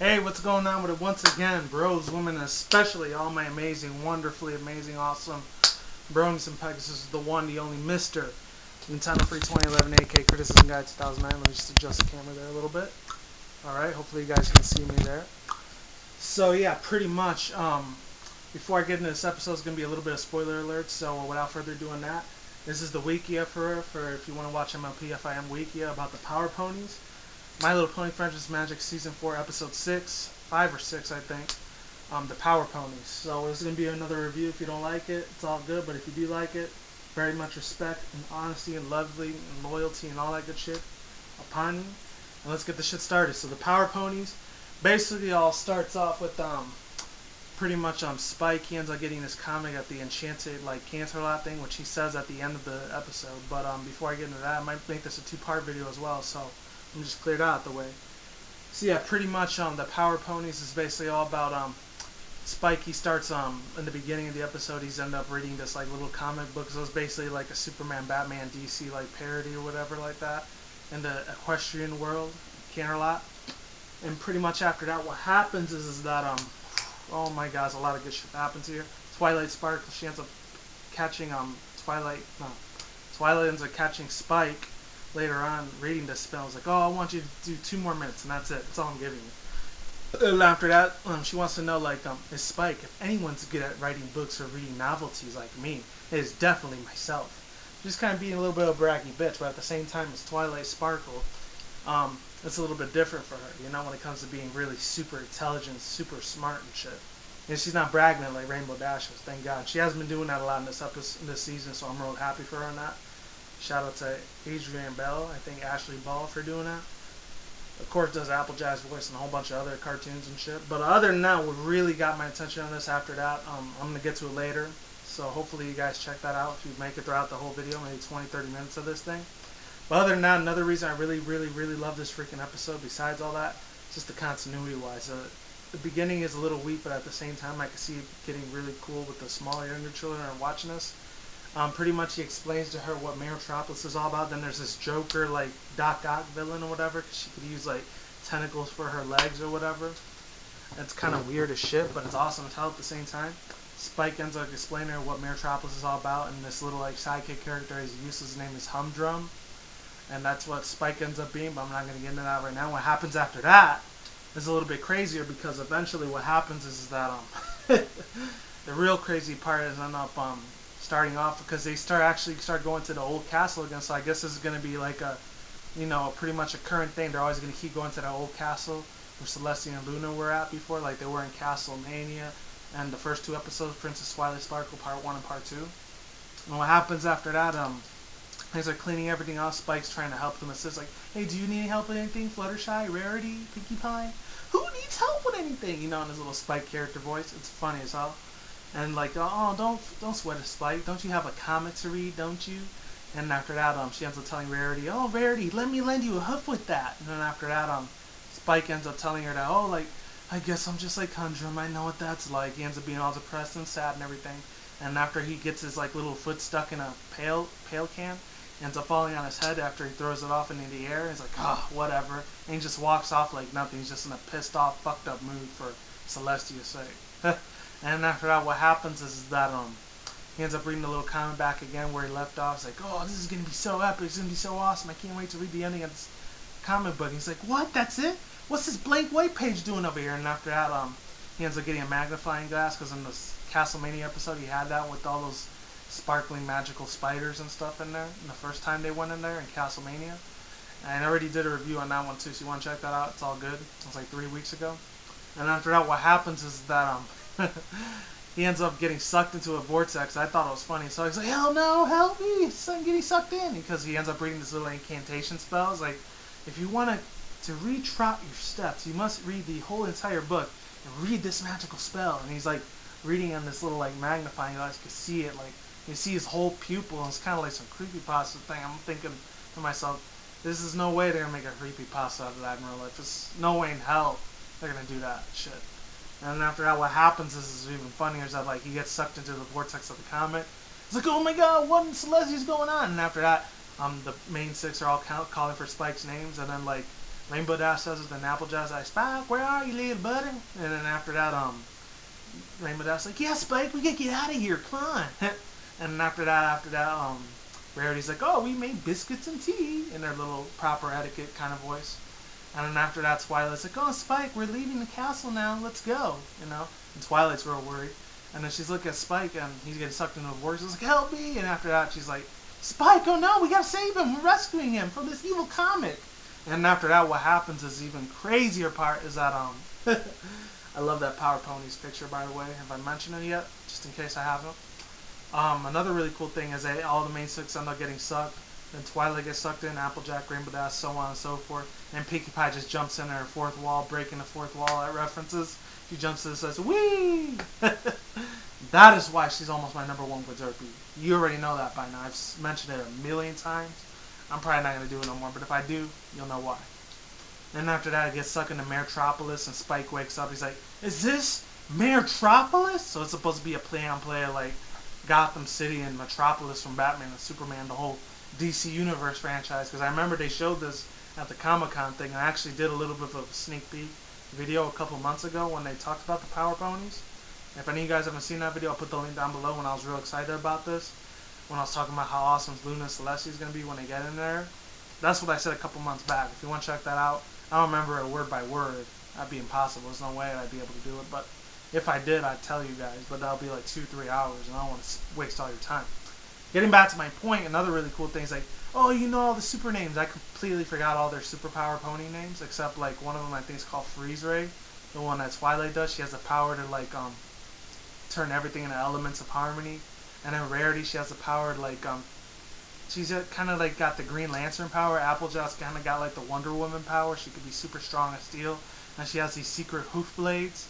Hey, what's going on with it once again, bros, women, and especially all my amazing, wonderfully amazing, awesome bronies and pegasisters, the one, the only Mr. Nintendo Free 2011 AK Criticism Guide 2009. Let me just adjust the camera there a little bit. Alright, hopefully you guys can see me there. So yeah, pretty much, before I get into this episode, it's going to be a little bit of spoiler alert, so without further ado on that, this is the Wikia for if you want to watch MLP FIM Wikia about the Power Ponies. My Little Pony Friendship's Magic Season 4, Episode 6, 5 or 6, I think, the Power Ponies. So this is going to be another review. If you don't like it, it's all good, but if you do like it, very much respect and honesty and lovely and loyalty and all that good shit upon you. And let's get the shit started. So the Power Ponies, basically all starts off with, pretty much Spike. He ends up getting this comic at the enchanted, like, cancer lot thing, which he says at the end of the episode. But before I get into that, I might make this a two-part video as well, so I'm just cleared out the way. So yeah, pretty much the Power Ponies is basically all about Spike. He starts in the beginning of the episode, he's ended up reading this like little comic book. So it's basically like a Superman, Batman, DC like parody or whatever like that in the equestrian world, Canterlot. And pretty much after that, what happens is that oh my gosh, a lot of good shit happens here. Twilight Sparkle, she ends up catching Twilight ends up catching Spike later on reading this spell. I was like, oh, I want you to do 2 more minutes, and that's it. That's all I'm giving you. And after that, she wants to know, like, is Spike, if anyone's good at writing books or reading novelties like me, it is definitely myself. Just kind of being a little bit of a braggy bitch, but at the same time, as Twilight Sparkle, it's a little bit different for her, you know, when it comes to being really super intelligent, super smart and shit. And she's not bragging like Rainbow Dash was, thank God. She hasn't been doing that a lot in this season, so I'm real happy for her on that. Shout out to Adrienne Bell, I think Ashley Ball for doing that. Of course does Applejack's voice and a whole bunch of other cartoons and shit. But other than that, what really got my attention on this after that, I'm going to get to it later. So hopefully you guys check that out if you make it throughout the whole video, maybe 20-30 minutes of this thing. But other than that, another reason I really love this freaking episode, besides all that, just the continuity wise. The beginning is a little weak, but at the same time I can see it getting really cool with the smaller, younger children that are watching this. Pretty much he explains to her what Metropolis is all about. Then there's this Joker, like, Doc Ock villain or whatever, because she could use, like, tentacles for her legs or whatever. It's kind of weird as shit, but it's awesome as hell at the same time. Spike ends up explaining to her what Metropolis is all about, and this little, like, sidekick character he's used, his name is Humdrum. And that's what Spike ends up being, but I'm not going to get into that right now. What happens after that is a little bit crazier, because eventually what happens is that, the real crazy part is end up, starting off, because they start going to the old castle again. So I guess this is going to be like a, you know, pretty much a current thing. They're always going to keep going to the old castle where Celestia and Luna were at before, like they were in Castle Mania and the first 2 episodes, Princess Twilight Sparkle Part 1 and Part 2. And what happens after that, as they're cleaning everything off, Spike's trying to help them, assist, like, hey, do you need help with anything? Fluttershy, Rarity, Pinkie Pie? Who needs help with anything? You know, in his little Spike character voice. It's funny as hell. And like, oh, don't sweat it, Spike. Don't you have a comic to read, don't you? And after that, she ends up telling Rarity, oh, Rarity, let me lend you a hoof with that. And then after that, Spike ends up telling her that, oh, like, I guess I'm just like Humdrum. I know what that's like. He ends up being all depressed and sad and everything. And after he gets his like little foot stuck in a pail can, ends up falling on his head after he throws it off into the air. He's like, oh, whatever. And he just walks off like nothing. He's just in a pissed off, fucked up mood for Celestia's sake. And after that, what happens is that he ends up reading the little comic back again where he left off. He's like, oh, this is gonna be so epic. It's gonna be so awesome. I can't wait to read the ending of this comic book. And he's like, what? That's it? What's this blank white page doing over here? And after that, he ends up getting a magnifying glass, because in this Castlemania episode, he had that with all those sparkling magical spiders and stuff in there. And the first time they went in there in Castlemania. And I already did a review on that one too, so you want to check that out. It's all good. It was like 3 weeks ago. And after that, what happens is that he ends up getting sucked into a vortex. I thought it was funny, so he's like, hell no, help me, I'm getting sucked in, because he ends up reading this little incantation spell. It's like, if you want to retrot your steps, you must read the whole entire book and read this magical spell. And he's like reading on this little like magnifying glass. You can see it, like you see his whole pupil, and it's kind of like some creepypasta thing. I'm thinking to myself, this is no way they're gonna make a creepypasta out of that in real life. There's no way in hell they're gonna do that shit. And after that, what happens is even funnier, is that like he gets sucked into the vortex of the comet. It's like, oh my god, what in Celestia's going on? And after that, the main 6 are all calling for Spike's names, and then like Rainbow Dash says it, then Applejack's like, Spike, where are you, little buddy? And then after that, Rainbow Dash's like, yeah, Spike, we gotta get out of here, come on. And then after that, Rarity's like, oh, we made biscuits and tea, in their little proper etiquette kind of voice. And then after that, Twilight's like, oh, Spike, we're leaving the castle now, let's go, you know. And Twilight's real worried. And then she's looking at Spike, and he's getting sucked into the vortex. She's like, help me! And after that, she's like, Spike, oh no, we gotta save him, we're rescuing him from this evil comic. And after that, what happens is even crazier part is that, I love that Power Ponies picture, by the way. Have I mentioned it yet? Just in case I haven't. Another really cool thing is that all the main six end up getting sucked. Then Twilight gets sucked in, Applejack, Rainbow Dash, so on and so forth. And Pinkie Pie just jumps in her fourth wall, breaking the fourth wall at references. She jumps in and says, whee! That is why she's almost my #1 Berserker. You already know that by now. I've mentioned it a million times. I'm probably not going to do it no more, but if I do, you'll know why. Then after that, it gets sucked into Metropolis, and Spike wakes up. He's like, is this Metropolis? So it's supposed to be a play-on-play like Gotham City and Metropolis from Batman and Superman, the whole DC Universe franchise. Because I remember they showed this at the Comic-Con thing, and I actually did a little bit of a sneak peek video a couple months ago when they talked about the Power Ponies. If any of you guys haven't seen that video, I'll put the link down below when I was real excited about this. When I was talking about how awesome Luna and Celestia is going to be when they get in there. That's what I said a couple months back. If you want to check that out, I don't remember it word by word. That'd be impossible. There's no way I'd be able to do it. But if I did, I'd tell you guys. But that'll be like 2-3 hours, and I don't want to waste all your time. Getting back to my point, another really cool thing is like, oh, you know all the super names. I completely forgot all their superpower pony names, except like one of them I think is called Freeze Ray. The one that Twilight does. She has the power to like turn everything into elements of harmony. And then Rarity, she has the power to like she's kind of like got the Green Lantern power. Applejack's kind of got like the Wonder Woman power. She could be super strong as steel. And she has these secret hoof blades.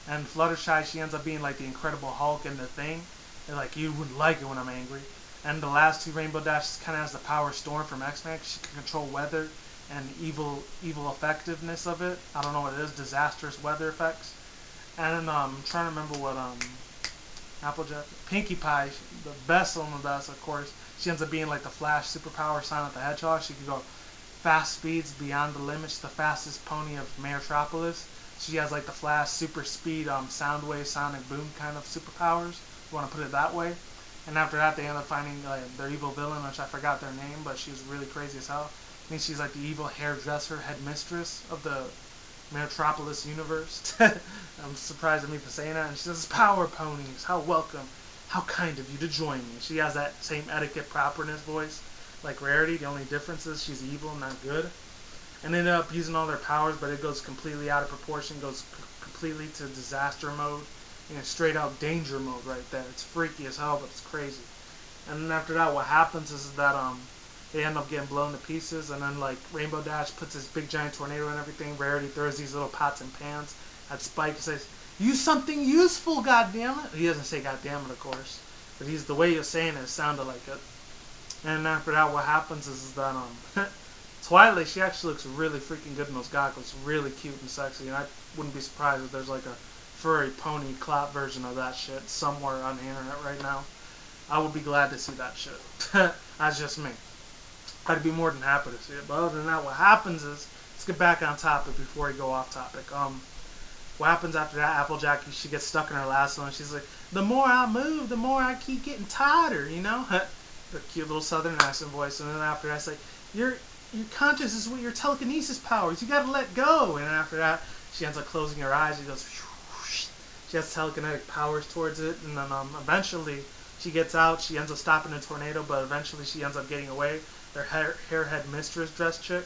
And Fluttershy, she ends up being like the Incredible Hulk and the Thing. And like you wouldn't like it when I'm angry. And the last two, Rainbow Dash kind of has the power Storm from X-Men. She can control weather and evil effectiveness of it. I don't know what it is, disastrous weather effects. And I'm trying to remember what Applejack, Pinkie Pie, the best one of the best, of course. She ends up being like the Flash superpower Sonic the Hedgehog. She can go fast speeds beyond the limits, the fastest pony of Metropolis. She has like the Flash super speed, Soundwave, Sonic Boom kind of superpowers, if you want to put it that way. And after that, they end up finding their evil villain, which I forgot their name, but she's really crazy as hell. I think she's like the evil hairdresser, headmistress of the Metropolis universe. I'm surprised at me for saying that. And she says, Power Ponies, how welcome, how kind of you to join me. She has that same etiquette properness voice like Rarity. The only difference is she's evil, not good. And they end up using all their powers, but it goes completely out of proportion, goes completely to disaster mode. You know, straight out danger mode right there. It's freaky as hell, but it's crazy. And then after that, what happens is that they end up getting blown to pieces, and then like Rainbow Dash puts this big giant tornado and everything. Rarity throws these little pots and pans at Spike and says, use something useful, goddammit. He doesn't say goddammit, of course, but the way he was saying it sounded like it. And after that, what happens is that Twilight, she actually looks really freaking good in those goggles, really cute and sexy, and I wouldn't be surprised if there's like a furry pony clop version of that shit somewhere on the internet right now. I would be glad to see that shit. That's just me. I'd be more than happy to see it. But other than that, what happens is, let's get back on topic before we go off topic. What happens after that, Applejack, she gets stuck in her lasso, and she's like, the more I move, the more I keep getting tighter, you know? The cute little southern accent voice. And then after that, it's like, your conscious is with your telekinesis powers. You gotta let go. And then after that, she ends up closing her eyes. She goes, whoosh. She has telekinetic powers towards it. And then eventually, she gets out. She ends up stopping a tornado, but eventually she ends up getting away. Their hairhead mistress dress chick,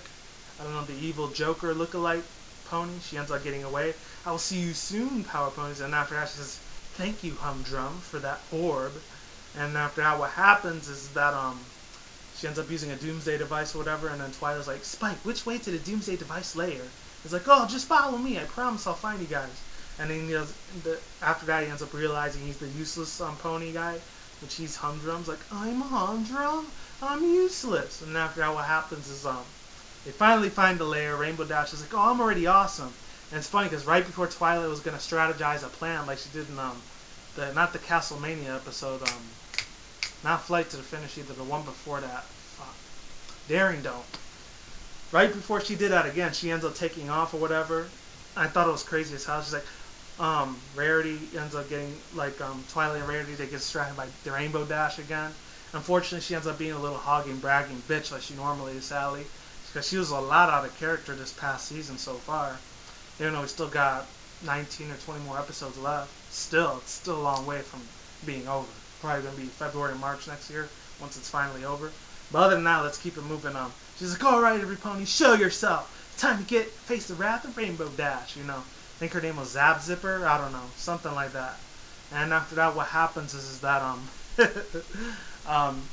I don't know, the evil Joker lookalike pony, she ends up getting away. I will see you soon, Power Ponies. And after that, she says, thank you, Humdrum, for that orb. And after that, what happens is that she ends up using a doomsday device or whatever, and then Twilight's like, Spike, which way to the doomsday device layer? It's like, oh, just follow me, I promise I'll find you guys. And then after that, he ends up realizing he's the useless pony guy, which he's Humdrum's like, I'm Humdrum? I'm useless. And after that, what happens is they finally find the lair. Rainbow Dash is like, oh, I'm already awesome. And it's funny because right before Twilight was going to strategize a plan like she did in not the Castlemania episode, not Flight to the Finish either, the one before that, Daring Dome. right before she did that again, she ends up taking off or whatever. I thought it was crazy as hell. She's like, Rarity ends up getting, like, Twilight and Rarity, they get distracted by the Rainbow Dash again. Unfortunately, she ends up being a little hogging, bragging bitch like she normally is, Sally. Because she was a lot out of character this past season so far. Even though we still got 19 or 20 more episodes left. Still, it's still a long way from being over. Probably going to be February or March next year, once it's finally over. But other than that, let's keep it moving on. She's like, alright, every pony, show yourself. It's time to face the wrath of Rainbow Dash, you know. I think her name was Zap Zipper, I don't know, something like that. And after that, what happens is that,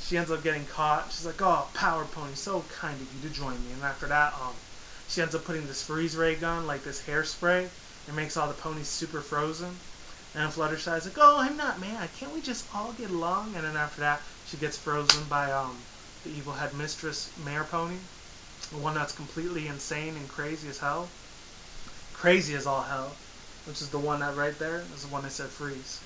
she ends up getting caught. She's like, oh, Power Pony, so kind of you to join me. And after that, she ends up putting this freeze ray gun, like this hairspray. It makes all the ponies super frozen. And Fluttershy's like, oh, I'm not mad. Can't we just all get along? And then after that, she gets frozen by the evil headmistress mare pony. The one that's completely insane and crazy as hell. Crazy as all hell. Which is the one that right there is the one that said freeze.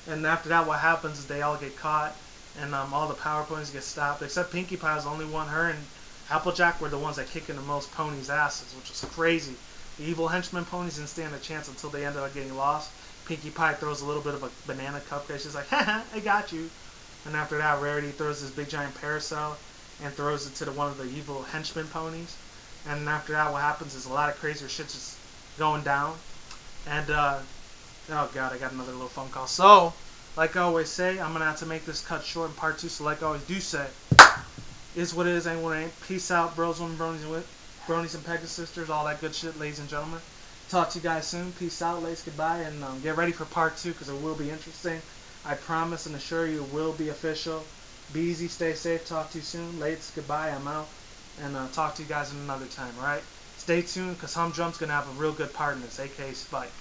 And after that, what happens is they all get caught. And all the Power Ponies get stopped. Except Pinkie Pie's the only one. Her and Applejack were the ones that kicking the most ponies' asses. Which is crazy. The evil henchman ponies didn't stand a chance until they ended up getting lost. Pinkie Pie throws a little bit of a banana cupcake. She's like, haha, I got you. And after that, Rarity throws this big giant parasol and throws it to one of the evil henchman ponies. And after that, what happens is a lot of crazier shit just going down. And, oh god, I got another little phone call. So, like I always say, I'm going to have to make this cut short in part 2. So like I always do say, is what it is, ain't what it ain't. Peace out, bros, women, bronies and pegasisters, all that good shit, ladies and gentlemen. Talk to you guys soon. Peace out, ladies, goodbye, and get ready for part 2 because it will be interesting. I promise and assure you it will be official. Be easy, stay safe, talk to you soon. Ladies, goodbye, I'm out, and talk to you guys in another time, alright? Stay tuned because Humdrum's going to have a real good part in this, aka Spike.